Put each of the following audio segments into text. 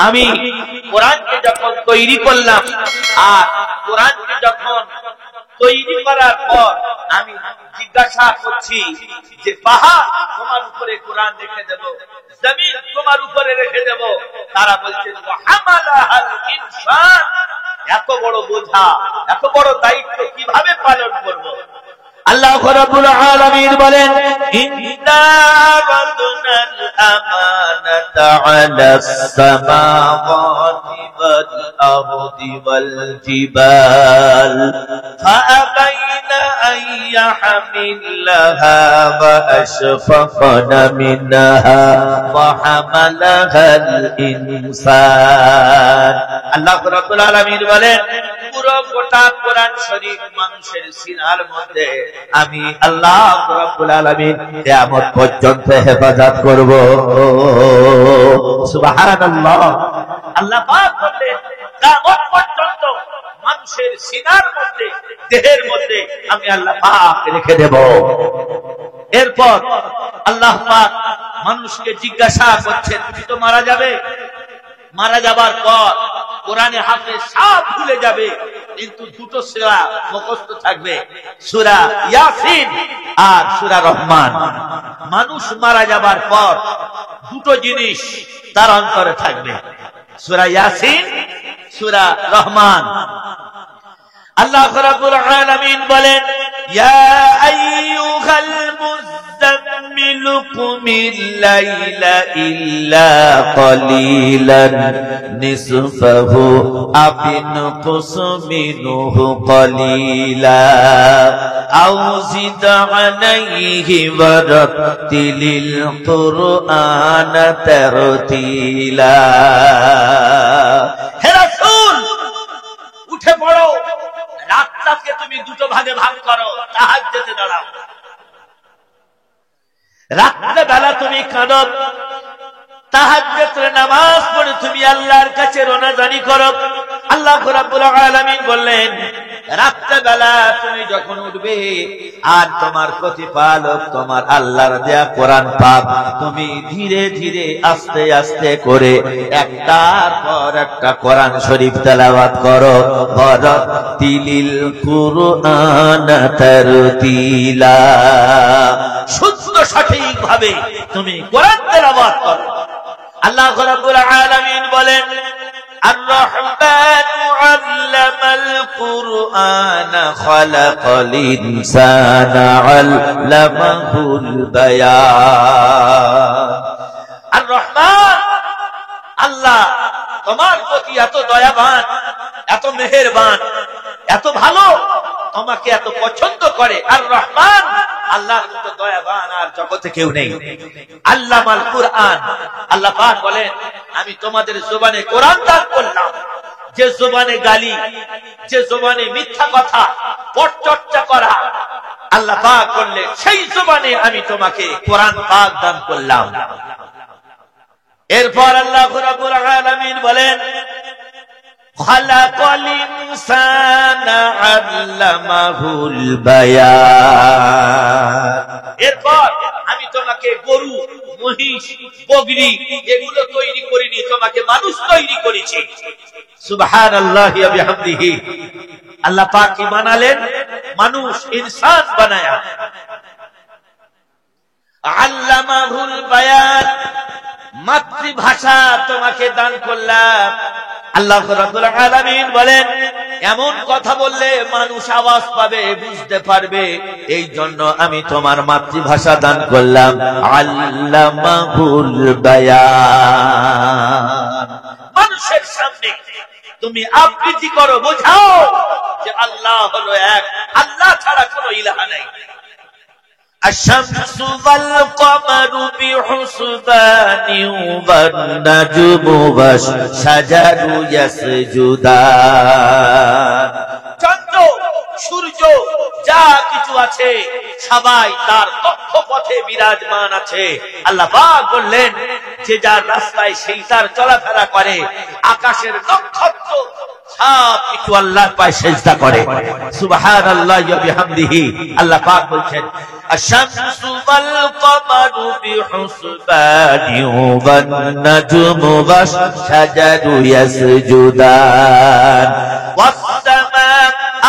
আমি কোরআনকে যখন তৈরি করলাম, আর কোরআনকে যখন তৈরি করার পর আমি জিজ্ঞাসা করছি যে পাহাড় তোমার উপরে কোরআন রেখে দেব, জমিন তোমার উপরে রেখে দেব, তারা বলছেন ওয়াহামালাহাল ইনসান, এত বড় বোঝা, এত বড় দায়িত্ব কিভাবে পালন করব? আল্লাহ রাব্বুল আলামিন বলেন ইন্না রাদনাল আমানাতা আলাস সামাওয়াতি ওয়াল আরদি ওয়াল জিবাল ফাআবাইনা আন ইয়াহমিলাহা ওয়া আশফাকনা মিনহা ওয়া হামালাহাল ইনসান। আল্লাহ রাব্বুল আলামিন বলেন পুরো গোটা কোরআন শরীফ মানুষের সিনার মধ্যে আমি আল্লাহ রাব্বুল আলামিন কিয়ামত পর্যন্ত হেফাজত করব। সুবহানাল্লাহ। আল্লাহ পাক বলেন কিয়ামত পর্যন্ত মানুষের সিনার মধ্যে, দেহের মধ্যে আমি আল্লাহ পাক রেখে দেব। এরপর আল্লাহ পাক মানুষকে জিজ্ঞাসা করছেন তুমি তো মারা যাবে, মারা যাবার পর কোরআনে হাফেজ সব ভুলে যাবে, কিন্তু দুটো সূরা মুখস্থ থাকবে, সূরা ইয়াসিন আর সূরা রহমান। মানুষ মারা যাবার পর দুটো জিনিস তার অন্তরে থাকবে, সূরা ইয়াসিন, সূরা রহমান। আল্লাহ রাব্বুল আলামিন বলেন ইয়া আইয়ুহাল মুযাম্মিল কুমিল লাইলা ইল্লা কলিলান নিসফাহু আবিনকুস মিনহু কলিলা আও জিদ আলাইহি ওয়ারাতিলিল কুরআনা তারতিলা। হে রাসূল উঠে পড়ো, রাতটাকে তুমি দুটো ভাগে ভাগ করো, তাহাজ্জুদে দাঁড়াও, রাত্রে বেলা তুমি কাঁদো, তাহাজ্জুদের নামাজ পড়ে তুমি আল্লাহর কাছে রোনাজানি করো। আল্লাহ রাব্বুল আলামিন বললেন রাত্রে বেলা তুমি যখন উঠবে আর তোমার প্রতিপালক তোমার আল্লাহর দেয়া কোরআন পাক তুমি ধীরে ধীরে আস্তে আস্তে করে একটার পর একটা কোরআন শরীফ তেলাওয়াত করো। তিলিল কুরআন তারতিলা, শুদ্ধ সঠিক ভাবে তুমি কোরআন তেলাওয়াত করো। আল্লাহ রাব্বুল আলামিন বলেন আর-রহমানু আল্লামাল কুরআনা খালাকাল ইনসানা আল্লামাহুল বায়ান। আর-রহমান আল্লাহ তোমার প্রতি এত দয়াবান, এত মেহেরবান, এত ভালো, তোমাকে এত পছন্দ করে। আর-রহমান আল্লাহর মতো দয়াবান আর জগতে কেউ নেই। আল্লামাল কুরআন, আল্লাহ পাক বলেন আমি তোমাদের জবানে কোরআন দান করলাম, যে জবানে গালি, যে জবানে মিথ্যা কথা, পরচর্চা করা, আল্লাহ পাক বললেন সেই জবানে আমি তোমাকে কোরআন পাক দান করলাম। এরপর আল্লাহ রাব্বুল আলামিন বলেন খালাকাল ইনসানা আল্লামাহুল বায়ান। এরপর আমি তোমাকে গরু, মহিষ, বগরি এগুলো তৈরি করিনি, তোমাকে মানুষ তৈরি করেছি। সুবহানাল্লাহি ওয়া বিহামদিহি। আল্লাহ পাক কি বানালেন? মানুষ, ইনসান বানায়া। আল্লামাহুল বায়ান, মাতৃভাষা তোমাকে দান করলাম। আল্লাহ রাব্বুল আলামিন বলেন এমন কথা বললে মানুষ আওয়াজ পাবে, বুঝতে পারবে, এই জন্য আমি তোমার মাতৃভাষা দান করলাম। আল্লামাহুল বায়ান, মানুষের সামনে তুমি আবৃত্তি করো, বোঝাও যে আল্লাহ হলো এক, আল্লাহ ছাড়া কোনো ইলাহা নাই। الشمس والقمر بحسبان والنجم والشجر يسجدان। চন্দ্র, সূর্য, যা কিছু আছে সবাই তার কক্ষপথে বিরাজমান আছে। আল্লাহ পাক বললেন যে যার রাস্তায় সেই তার চলাফেরা করে। আকাশের নক্ষত্র সব কিছু আল্লাহর পায়ে সিজদা করে। সুবহানাল্লাহি ওয়া বিহামদিহি। আল্লাহ পাক বলছেন আশ-শামসু ওয়াল কমারু বিহুসবানি ওয়ান নাজমু ওয়াশ-শাজারু ইয়াসজুদান ওয়াস-সামা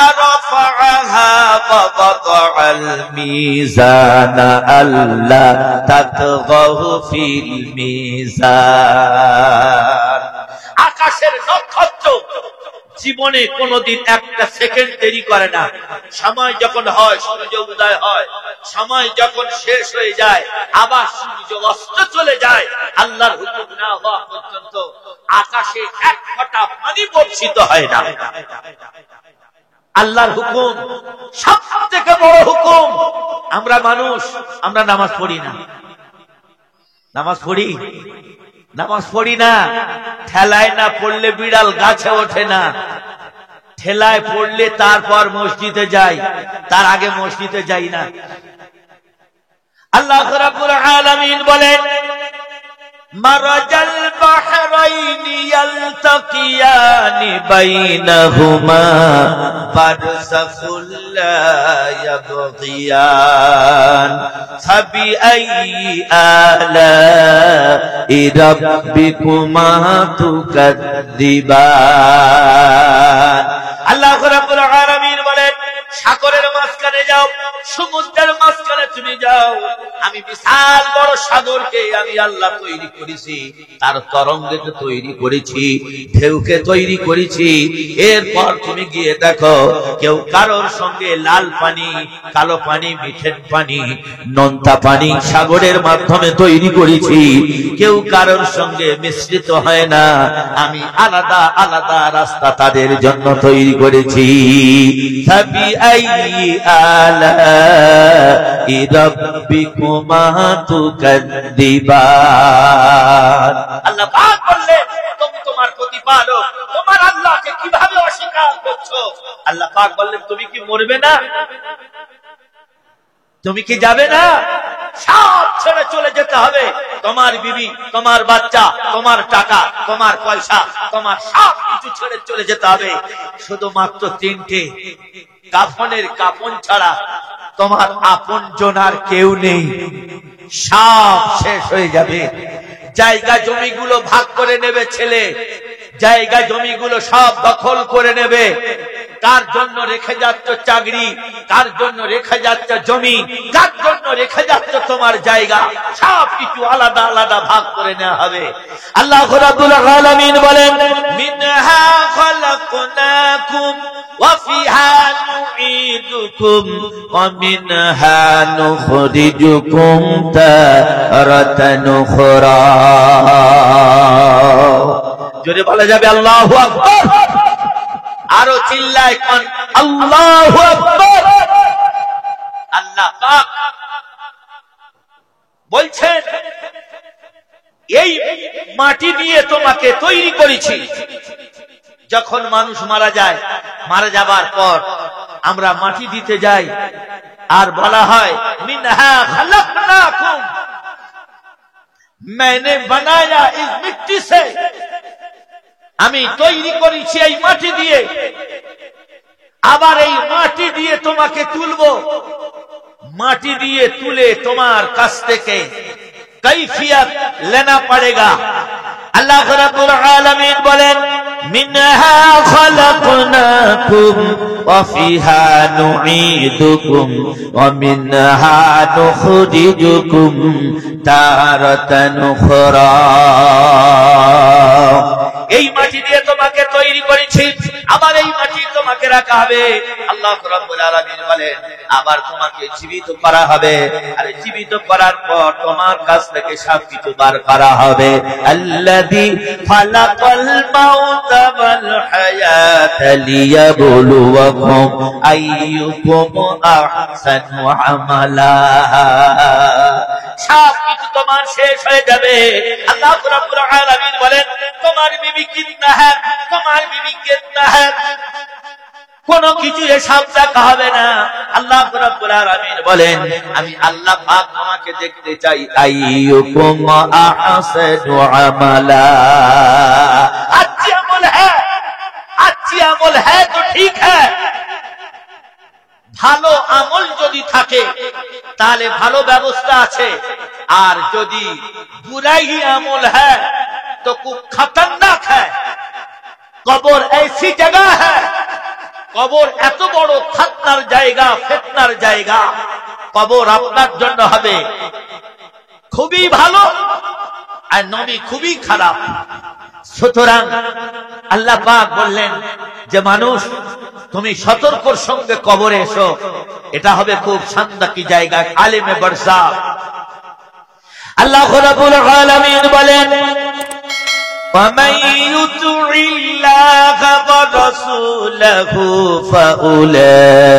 আরফাআহা ওয়া ওয়াদাআল মিজানা আল্লা তাতগাহু ফিল মিজান। আকাশের নক্ষত্র জীবনে কোনদিন একটা সেকেন্ড দেরি করে না। সময় যখন হয় সূর্য উদয় হয়, সময় যখন শেষ হয়ে যায় আবার সূর্য অস্ত চলে যায়, আল্লাহর হুকুম না হওয়া পর্যন্ত আকাশে এক ফোঁটা পানি বর্ষিত হয় না। আল্লাহর হুকুম সবথেকে বড় হুকুম। আমরা মানুষ, আমরা নামাজ পড়ি না। নামাজ পড়ি? নামাজ পড়ি না। ঠেলায় না পড়লে বিড়াল গাছে ওঠে না। ঠেলায় পড়লে তারপর মসজিদে যাই, তার আগে মসজিদে যাই না। আল্লাহ রাব্বুল আলামিন বলেন মারাজাল বাহরাইনি ইয়ালতাকিয়ানি বাইনাহুমা বারযাখুল লা ইয়াবগিয়ান ফাবিআইয়ি আলা'i রাব্বিকুমা তুকাদ্দিবান। আল্লাহ রাব্বুল আলামিন বলেন সাগরের মাঝখানে যাও, সমুদ্রের মাঝখানে তুমি যাও, আমি বিশাল বড় সাগরকে আমি আল্লাহ তৈরি করেছি, তার তরঙ্গকে তৈরি করেছি, ঢেউকে তৈরি করেছি। এরপর তুমি গিয়ে দেখো কেউ কারোর সঙ্গে লাল পানি, কালো পানি, মিঠের পানি, নোনতা পানি সাগরের মাধ্যমে তৈরি করেছি। কেউ কারোর সঙ্গে মিশ্রিত হয় না। আমি আলাদা আলাদা রাস্তা তাদের জন্য তৈরি করেছি। فبأي آلاء ربكما تكذبان। আল্লাহ পাক বললেন তুমি তোমার প্রতিপালক তোমার আল্লাহকে কিভাবে অস্বীকার করছো? আল্লাহ পাক বললেন তুমি কি মরবে না? তুমি কি যাবে না? সব ছেড়ে চলে যেতে হবে। তোমার বিবি, তোমার বাচ্চা, তোমার টাকা, তোমার পয়সা, তোমার সব কিছু ছেড়ে চলে যেতে হবে। শুধুমাত্র তিনটে, কাফনের কাফন ছাড়া তোমার আপন জনার কেউ নেই। সব শেষ হয়ে যাবে। জায়গা জমিগুলো ভাগ করে নেবে ছেলে, জায়গা জমিগুলো সব দখল করে নেবে। কার জন্য রেখে যাচ্ছ চাকরি, কার জন্য রেখে যাচ্ছ জমি, কার জন্য রেখে যাচ্ছ তোমার জায়গা, সব কিছু আলাদা আলাদা ভাগ করে নেওয়া হবে। আল্লাহ রাব্বুল আলামিন বলেন মিনহা খালাকনাকুম ওয়া ফিহা নুঈদুকুম ওয়া মিনহা নুখরিজুকুম তারাতান উখরা। জোরে বলা যাবে আল্লাহু আকবার। আরো চিল্লায় কোন আল্লাহু আকবার। আল্লাহ পাক বলছেন এই মাটি দিয়ে তোমাকে তৈরি করেছি। যখন মানুষ মারা যায়, মারা যাবার পর আমরা মাটি দিতে যাই আর বলা হয় মিনহা খালাকনাকুম, मैंने बनाया इस मिट्टी से, আমি তৈরি করেছি এই মাটি দিয়ে। আবার এই মাটি দিয়ে তোমাকে তুলবো, মাটি দিয়ে তুলে তোমার কাছ থেকে কৈফিয়ত লেনা পড়েগা। আল্লাহ রাব্বুল আলামিন বলেন মিনহা খালাকনাকুম ওয়া ফিহা নুঈদুকুম ওয়া মিনহা নুখরিজুকুম তারাতান উখরা। এই মাটি দিয়ে তোমাকে তৈরি করেছি, আবার এই মাটি তোমাকে রাখা হবে। আল্লাহ রাব্বুল আলামিন বলেন আবার তোমাকে জীবিত করা হবে, আর জীবিত করার পর তোমার কাছ থেকে সবকিছু বার করা হবে। আল্লাযী খালাকাল মাউতা ওয়াল হায়াতা লিয়াবলুয়াকুম আইয়ুকুম আহসানু আমালা। সবকিছু তোমার শেষ হয়ে যাবে। আল্লাহ রাব্বুল আলামিন বলেন তোমার বিবি কিতনা হ্যাঁ, তোমার বিবি কিতনা হ্যাঁ, কোন কিছু হিসাব দেখা হবে না। আল্লাহ রাব্বুল আলামিন বলেন আমি আল্লাহ পাক তোমাকে দেখতে চাই আইয়ুকুম আহসানু আমালা। अच्छी अमल है, अच्छी যদি থাকে তাহলে ভালো ব্যবস্থা আছে, আর যদি बुराई ही अमल है तो खूब खतरनाक है। कबर ऐसी जगह है, कबर এত বড় খাতনার জায়গা, ফিতনার জায়গা। কবর আপনার জন্য হবে খুবই ভালো আর নবী খুবই খারাপ। সুতরাং আল্লাহ পাক বললেন যে মানুষ তুমি সতর্কর সঙ্গে কবরে এসো, এটা হবে খুব শান্তি জায়গা, আলিমে বারযাখ। আল্লাহ রাব্বুল আলামিন বলেন وَمَن يُطِعِ اللَّهَ وَرَسُولَهُ فَأُولَٰئِكَ